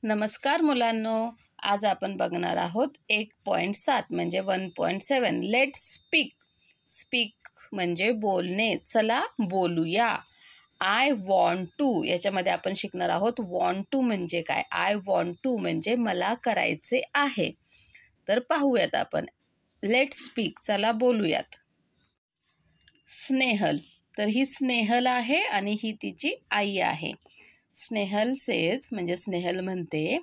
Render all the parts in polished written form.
नमस्कार मुलांनो, आज आपण बघणार आहोत 1.7 म्हणजे 1.7 लेट्स स्पीक. स्पीक म्हणजे बोलणे. चला बोलूया. आय वॉन्ट टू याच्यामध्ये आपण शिकणार आहोत. वॉन्ट टू म्हणजे काय? आय वॉन्ट टू म्हणजे मला करायचे आहे. तर पाहूयात आपण. लेट्स स्पीक, चला बोलूयात. स्नेहल, तर ही स्नेहल आहे आणि ही तिची आई आहे. स्नेहल सेज म्हणजे स्नेहल म्हणते,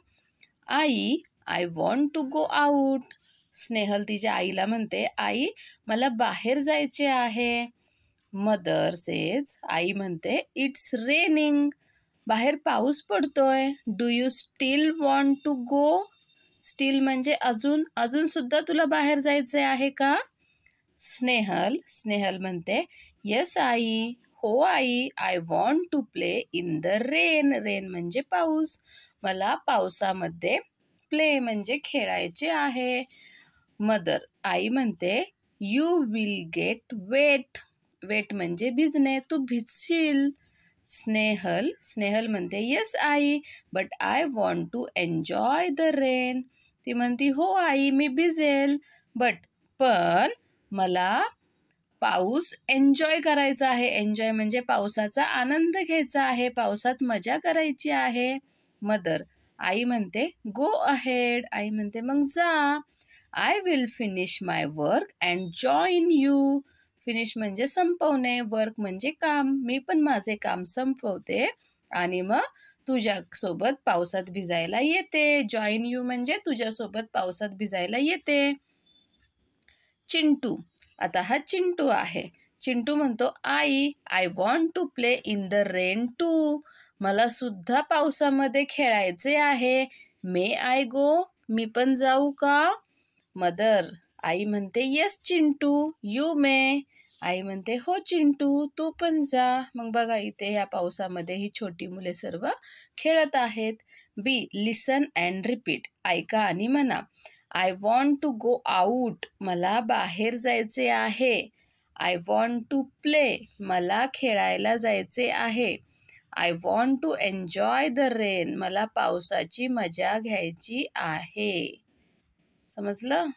आई I want to go out. Snehal तिच्या आईला म्हणते, आई मला बाहेर जायचे आहे. मदर सेज, आई म्हणते, इट्स रेनिंग. बाहेर पाऊस पडतोय. Do you still want to go? Still म्हणजे अजून सुद्धा तुला बाहेर जायचे आहे का? स्नेहल म्हणते, येस आई, हो आई, I want to play in the rain. Rain म्हणजे पाऊस. मला पावसामध्ये प्ले म्हणजे खेळायचे आहे. मदर, आई म्हणते, you will get wet. Wet म्हणजे भिजणे, तू भिजशील. स्नेहल म्हणते, येस आई, but I want to enjoy the rain. ती म्हणती, हो आई, मी भिजेल, पण मला पाऊस एन्जॉय करायचा आहे. एन्जॉय म्हणजे पावसाचा आनंद घ्यायचा आहे, पावसात मजा करायची आहे. मदर, आई म्हणते, गो अहेड. आई म्हणते, मग जा. I will finish my work and join you. Finish म्हणजे संपवणे, वर्क म्हणजे काम. मी पण माझे काम संपवते आणि मग तुझ्यासोबत पावसात भिजायला येते. जॉईन यू म्हणजे तुझ्यासोबत पावसात भिजायला येते. चिंटू, आता हा चिंटू आहे. चिंटू म्हणतो, आई I want to play in the rain too. मला सुद्धा पावसामध्ये खेळायचे आहे. मे आय गो? मी पण जाऊ का? मदर, आई म्हणते, येस चिंटू, यू मे. आई म्हणते, हो चिंटू, तू पण जा. मग बघा इथे ह्या पावसामध्ये ही छोटी मुले सर्व खेळत आहेत. B, listen and repeat. ऐका आणि म्हणा. I want to go out. मला बाहेर जायचे आहे. I want to play. मला खेळायला जायचे आहे. I want to enjoy the rain. मला पावसाची मजा घ्यायची आहे. समजलं?